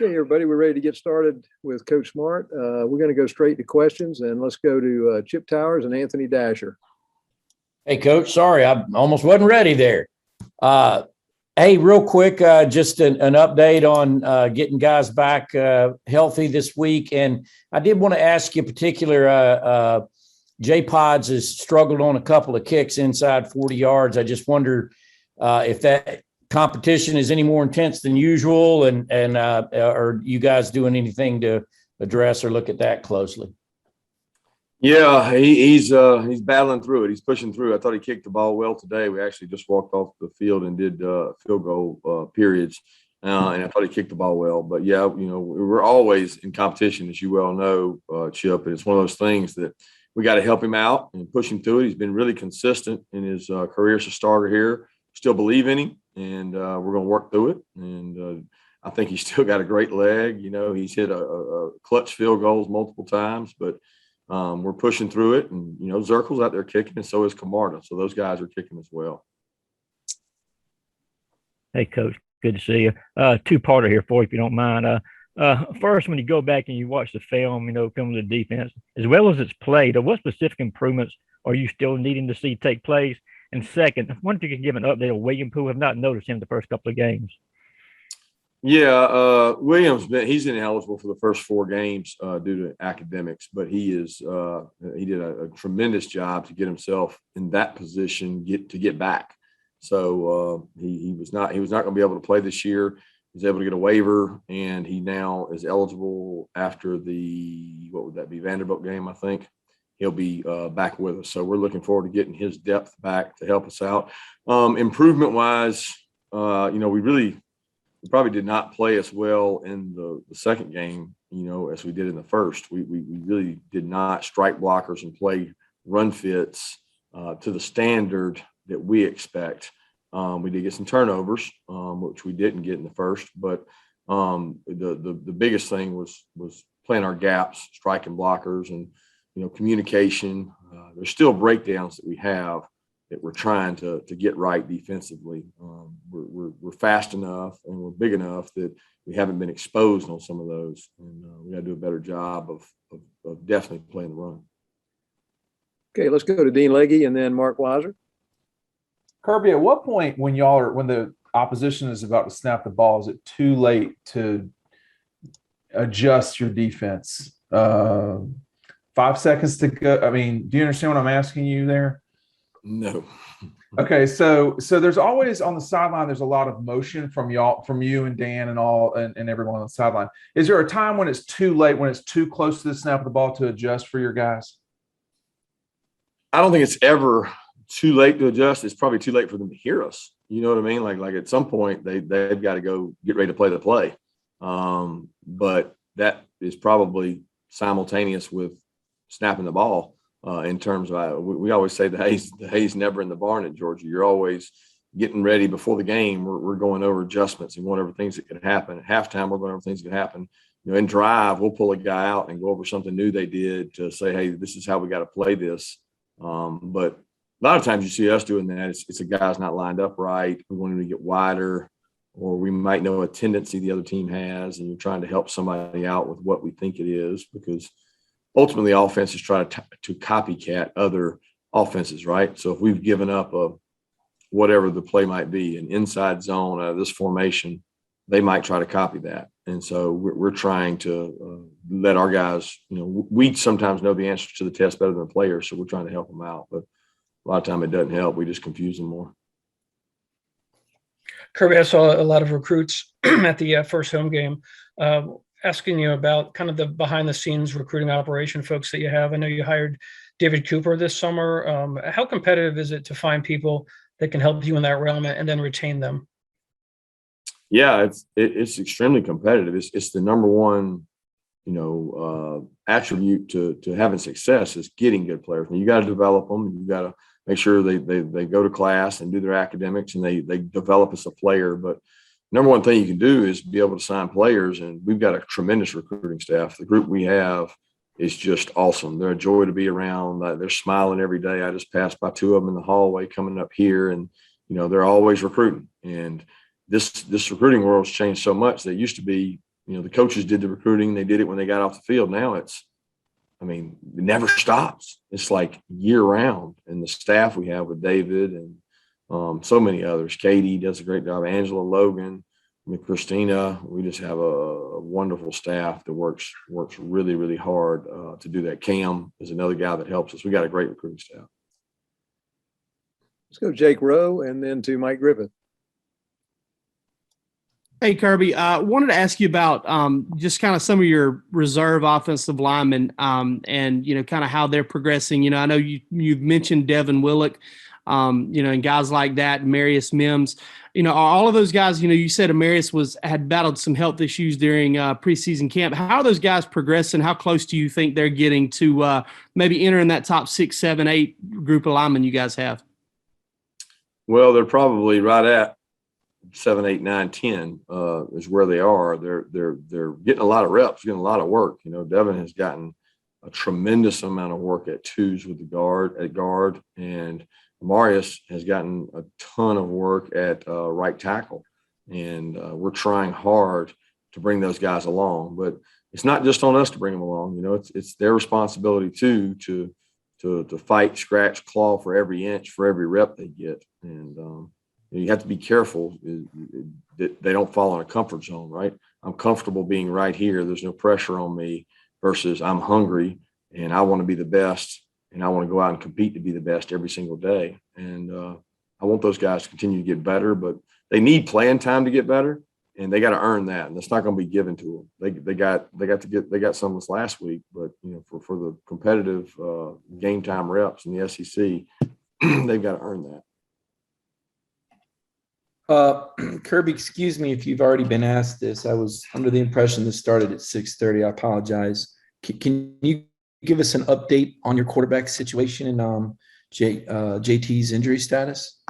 Okay, everybody, we're ready to get started with Coach Smart. We're going to go straight to questions, and let's go to Chip Towers and Anthony Dasher. Hey, Coach, sorry, I almost wasn't ready there. Hey, real quick, just an update on getting guys back healthy this week. And I did want to ask you particular, J-Pods has struggled on a couple of kicks inside 40 yards. I just wonder if that competition is any more intense than usual, and are you guys doing anything to address or look at that closely? Yeah, he's battling through it. He's pushing through. I thought he kicked the ball well today. We actually just walked off the field and did field goal periods, and I thought he kicked the ball well. But yeah, we're always in competition, as you well know, Chip. And it's one of those things that we got to help him out and push him through it. He's been really consistent in his career as a starter here. Still believe in him, and we're going to work through it. And I think he's still got a great leg. He's hit a clutch field goals multiple times, but we're pushing through it. And, Zirkel's out there kicking, and so is Camarda. So those guys are kicking as well. Hey, Coach, good to see you. Two-parter here for you, if you don't mind. First, when you go back and you watch the film, come to the defense, as well as it's played, what specific improvements are you still needing to see take place? And second, I wonder if you could give an update on William, who have not noticed him the first couple of games. Yeah, Williams, he's ineligible for the first 4 games due to academics, but he did a tremendous job to get himself in that position to get back. So he was not going to be able to play this year. He was able to get a waiver, and he now is eligible after the Vanderbilt game, I think. He'll be back with us. So we're looking forward to getting his depth back to help us out. Improvement-wise, we probably did not play as well in the second game, as we did in the first. We really did not strike blockers and play run fits to the standard that we expect. We did get some turnovers, which we didn't get in the first. But the biggest thing was playing our gaps, striking blockers, and communication. There's still breakdowns that we have that we're trying to get right defensively. We're fast enough and we're big enough that we haven't been exposed on some of those, and we got to do a better job of definitely playing the run. Okay, let's go to Dean Legge and then Mark Weiser. Kirby, at what point when the opposition is about to snap the ball, is it too late to adjust your defense? 5 seconds to go. I mean, do you understand what I'm asking you there? No. Okay, so there's always on the sideline, there's a lot of motion from you and Dan and everyone on the sideline. Is there a time when it's too late, when it's too close to the snap of the ball to adjust for your guys? I don't think it's ever too late to adjust. It's probably too late for them to hear us. You know what I mean? Like at some point they've got to go get ready to play the play. But that is probably simultaneous with snapping the ball. In terms of, we always say the hay's never in the barn at Georgia. You're always getting ready before the game. We're going over adjustments and going over things that could happen. At halftime, we're going over things that could happen. In drive, we'll pull a guy out and go over something new they did to say, hey, this is how we got to play this. But a lot of times you see us doing that. It's a guy's not lined up right. We want him to get wider, or we might know a tendency the other team has, and you're trying to help somebody out with what we think it is, because ultimately offenses try to copycat other offenses, right? So if we've given up whatever the play might be, an inside zone out of this formation, they might try to copy that. And so we're trying to let our guys, we sometimes know the answer to the test better than the players, so we're trying to help them out. But a lot of time it doesn't help. We just confuse them more. Kirby, I saw a lot of recruits at the first home game. Asking you about kind of the behind-the-scenes recruiting operation folks that you have. I know you hired David Cooper this summer. How competitive is it to find people that can help you in that realm and then retain them? Yeah, it's extremely competitive. It's the number one, attribute to having success is getting good players. And you got to develop them. You got to make sure they go to class and do their academics and they develop as a player. But number one thing you can do is be able to sign players, and we've got a tremendous recruiting staff. The group we have is just awesome. They're a joy to be around. They're smiling every day. I just passed by 2 of them in the hallway coming up here, and they're always recruiting. And this recruiting world's changed so much. They used to be, the coaches did the recruiting. They did it when they got off the field. Now it never stops. It's like year round. And the staff we have with David and so many others. Katie does a great job. Angela, Logan, Christina. We just have a wonderful staff that works really, really hard to do that. Cam is another guy that helps us. We got a great recruiting staff. Let's go Jake Rowe and then to Mike Griffith. Hey, Kirby, wanted to ask you about just kind of some of your reserve offensive linemen and, kind of how they're progressing. I know you've mentioned Devin Willock, and guys like that, Marius Mims. Are all of those guys, you said Amarius had battled some health issues during preseason camp. How are those guys progressing? How close do you think they're getting to maybe entering that top 6, 7, 8 group of linemen you guys have? Well, they're probably right at 7, 8, 9, 10 is where they are. They're getting a lot of reps, getting a lot of work. Devin has gotten a tremendous amount of work at twos with at guard, and Marius has gotten a ton of work at right tackle. And we're trying hard to bring those guys along, but it's not just on us to bring them along. It's their responsibility too to fight, scratch, claw for every inch, for every rep they get. And you have to be careful that they don't fall in a comfort zone, right? I'm comfortable being right here. There's no pressure on me versus I'm hungry and I want to be the best and I want to go out and compete to be the best every single day. And I want those guys to continue to get better, but they need playing time to get better, and they got to earn that. And that's not going to be given to them. They got some of this last week, but for the competitive game time reps in the SEC, they've got to earn that. Kirby, excuse me if you've already been asked this. I was under the impression this started at 6:30. I apologize. Can you give us an update on your quarterback situation and JT's injury status?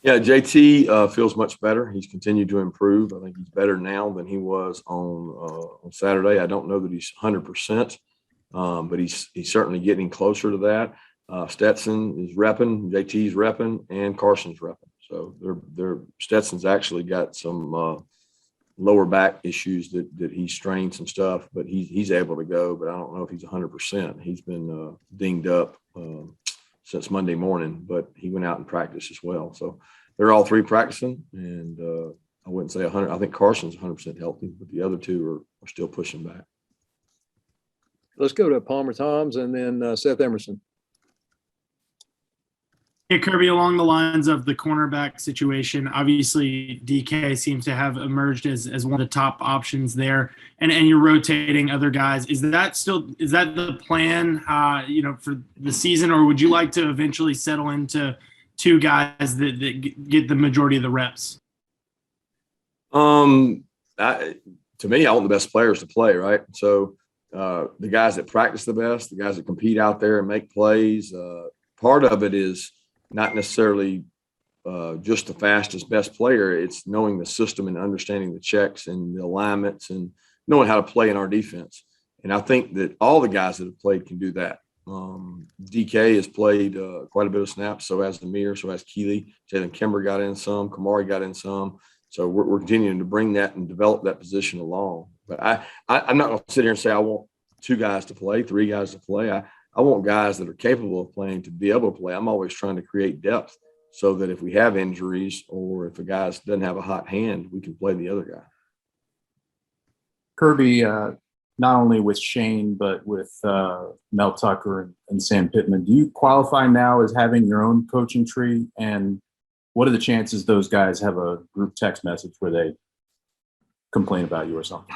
Yeah, JT feels much better. He's continued to improve. I think he's better now than he was on Saturday. I don't know that he's 100%, but he's certainly getting closer to that. Stetson is repping, JT's repping, and Carson's repping. So Stetson's actually got some lower back issues that he strained some stuff, but he's able to go. But I don't know if he's 100%. He's been dinged up since Monday morning, but he went out and practiced as well. So they're all three practicing, and I wouldn't say 100. I think Carson's 100% healthy, but the other two are still pushing back. Let's go to Palmer Toms and then Seth Emerson. Hey, Kirby, along the lines of the cornerback situation, obviously DK seems to have emerged as one of the top options there, and you're rotating other guys. Is that the plan, for the season, or would you like to eventually settle into two guys that get the majority of the reps? To me, I want the best players to play, right? So the guys that practice the best, the guys that compete out there and make plays, part of it is not necessarily just the fastest, best player. It's knowing the system and understanding the checks and the alignments and knowing how to play in our defense. And I think that all the guys that have played can do that. DK has played quite a bit of snaps. So has Amir, so has Keeley. Jalen Kimber got in some. Kamari got in some. So we're continuing to bring that and develop that position along. But I'm not going to sit here and say I want two guys to play, three guys to play. I want guys that are capable of playing to be able to play. I'm always trying to create depth so that if we have injuries or if a guy doesn't have a hot hand, we can play the other guy. Kirby, not only with Shane, but with Mel Tucker and Sam Pittman, do you qualify now as having your own coaching tree? And what are the chances those guys have a group text message where they complain about you or something?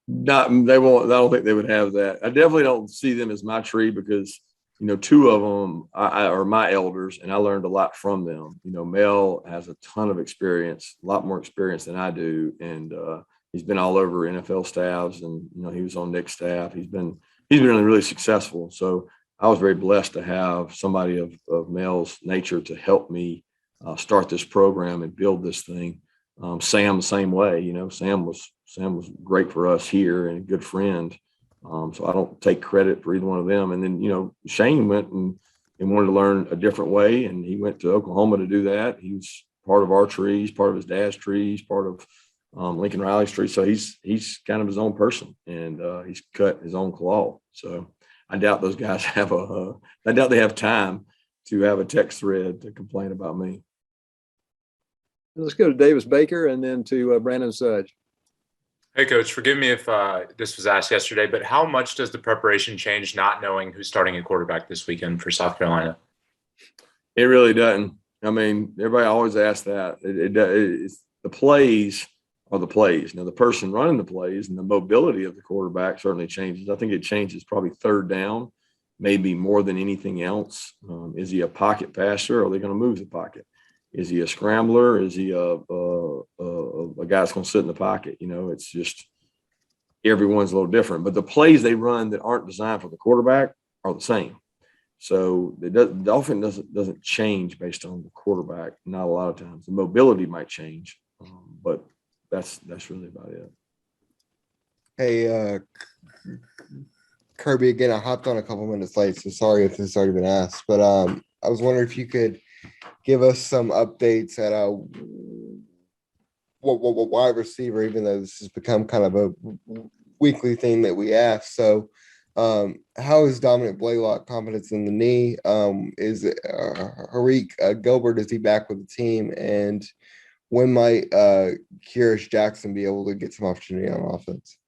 They won't. I don't think they would have that. I definitely don't see them as my tree because, two of them are my elders, and I learned a lot from them. Mel has a ton of experience, a lot more experience than I do, and he's been all over NFL staffs, and he was on Nick's staff. He's been really, really successful. So I was very blessed to have somebody of Mel's nature to help me start this program and build this thing. Sam the same way. Sam was great for us here and a good friend. So I don't take credit for either one of them. And then, Shane went and wanted to learn a different way. And he went to Oklahoma to do that. He was part of our trees, part of his dad's trees, part of Lincoln Riley Street. So he's kind of his own person, and he's cut his own cloth. So I doubt those guys I doubt they have time to have a text thread to complain about me. Let's go to Davis Baker and then to Brandon Sudge. Hey, Coach, forgive me if this was asked yesterday, but how much does the preparation change not knowing who's starting at quarterback this weekend for South Carolina? It really doesn't. I mean, everybody always asks that. It's the plays are the plays. Now, the person running the plays and the mobility of the quarterback certainly changes. I think it changes probably third down, maybe more than anything else. Is he a pocket passer, or are they going to move the pocket? Is he a scrambler? Is he a guy that's going to sit in the pocket? You know, it's just everyone's a little different. But the plays they run that aren't designed for the quarterback are the same. So the offense doesn't change based on the quarterback. Not a lot of times. The mobility might change, but that's really about it. Hey, Kirby, again, I hopped on a couple minutes late, so sorry if this has already been asked. But I was wondering if you could give us some updates at what wide receiver, even though this has become kind of a weekly thing that we ask. So how is Dominic Blaylock confidence in the knee? Is it Harik Gilbert, is he back with the team? And when might Kyrus Jackson be able to get some opportunity on offense?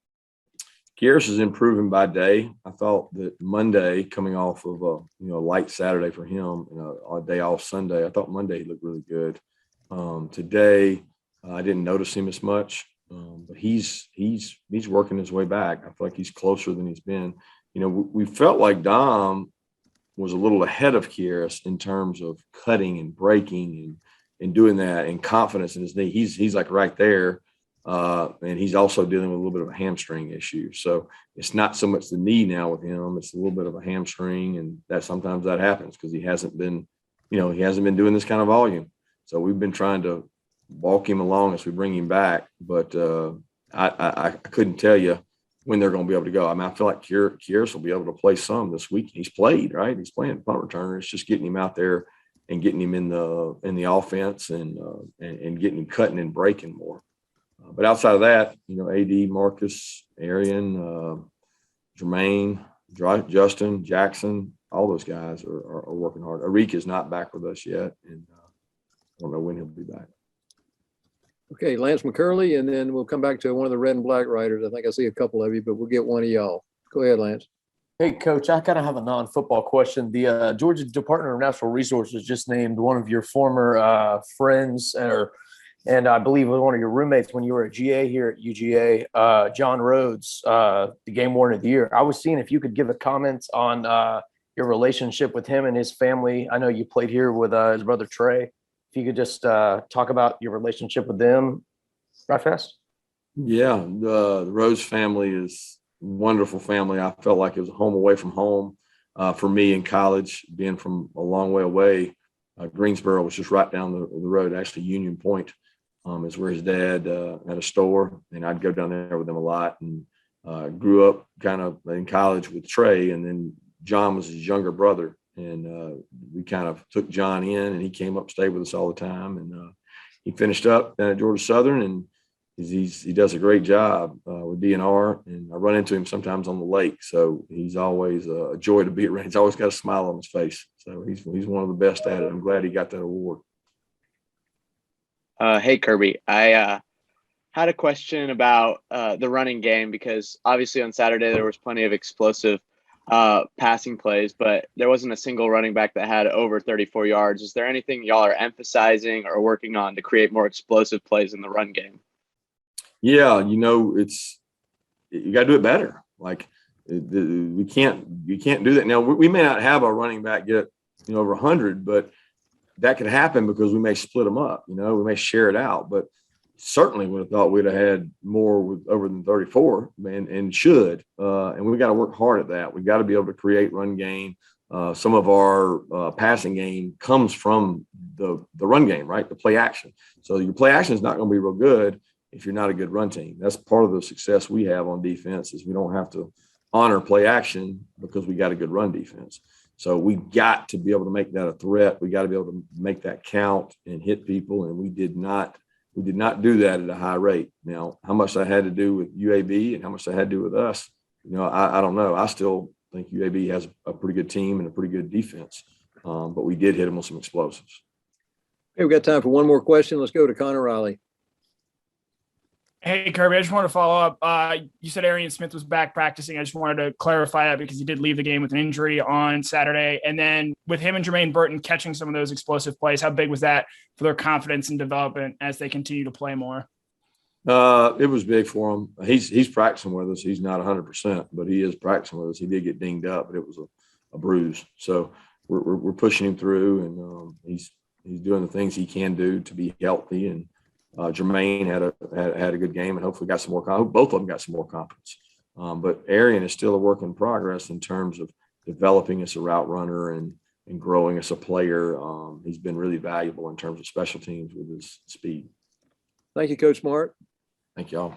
Kyrus is improving by day. I thought that Monday, coming off of a light Saturday for him and a day off Sunday, I thought Monday he looked really good. Today, I didn't notice him as much, but he's working his way back. I feel like he's closer than he's been. You know, we felt like Dom was a little ahead of Kyrus in terms of cutting and breaking and doing that, and confidence in his knee. He's like right there. And he's also dealing with a little bit of a hamstring issue. So it's not so much the knee now with him, it's a little bit of a hamstring, and that sometimes that happens because he hasn't been doing this kind of volume. So we've been trying to walk him along as we bring him back, but I couldn't tell you when they're going to be able to go. I mean, I feel like Kyrus will be able to play some this week. He's played, right? He's playing punt returner. It's just getting him out there and getting him in the offense and getting him cutting and breaking more. But outside of that, AD, Marcus, Arian, Jermaine, Justin, Jackson, all those guys are working hard. Arik is not back with us yet, and I don't know when he'll be back. Okay, Lance McCurley, and then we'll come back to one of the red and black writers. I think I see a couple of you, but we'll get one of y'all. Go ahead, Lance. Hey, Coach, I kind of have a non-football question. The Georgia Department of Natural Resources just named one of your former friends, and I believe was one of your roommates when you were a GA here at UGA, John Rhodes, the game warden of the year. I was seeing if you could give a comment on your relationship with him and his family. I know you played here with his brother Trey. If you could just talk about your relationship with them right fast. Yeah, the Rhodes family is a wonderful family. I felt like it was a home away from home for me in college, being from a long way away. Greensboro was just right down the road. Actually, Union Point is where his dad had a store, and I'd go down there with him a lot. And grew up kind of in college with Trey, and then John was his younger brother, and we kind of took John in, and he came up, stayed with us all the time, and he finished up down at Georgia Southern, and he does a great job with DNR, and I run into him sometimes on the lake. So he's always a joy to be around. He's always got a smile on his face. So he's one of the best at it. I'm glad he got that award. Hey, Kirby, I had a question about the running game, because obviously on Saturday there was plenty of explosive passing plays, but there wasn't a single running back that had over 34 yards. Is there anything y'all are emphasizing or working on to create more explosive plays in the run game? Yeah, you got to do it better. Like you can't do that. Now we may not have a running back get over 100, but that could happen because we may split them up. We may share it out, but certainly would have thought we'd have had more with over than 34 and should. And we've got to work hard at that. We've got to be able to create run game. Some of our passing game comes from the run game, right? The play action. So your play action is not going to be real good if you're not a good run team. That's part of the success we have on defense, is we don't have to honor play action because we got a good run defense. So we got to be able to make that a threat. We got to be able to make that count and hit people. And we did not we did not do that at a high rate. Now, how much that had to do with UAB and how much that had to do with us, I don't know. I still think UAB has a pretty good team and a pretty good defense, but we did hit them with some explosives. Okay, we've got time for one more question. Let's go to Connor Riley. Hey, Kirby, I just want to follow up. You said Arian Smith was back practicing. I just wanted to clarify that because he did leave the game with an injury on Saturday. And then with him and Jermaine Burton catching some of those explosive plays, how big was that for their confidence and development as they continue to play more? It was big for him. He's practicing with us. He's not 100%, but he is practicing with us. He did get dinged up, but it was a bruise. So we're pushing him through, and he's doing the things he can do to be healthy. And Jermaine had a good game, and hopefully got some more. Both of them got some more confidence. But Arian is still a work in progress in terms of developing as a route runner and growing as a player. He's been really valuable in terms of special teams with his speed. Thank you, Coach Smart. Thank y'all.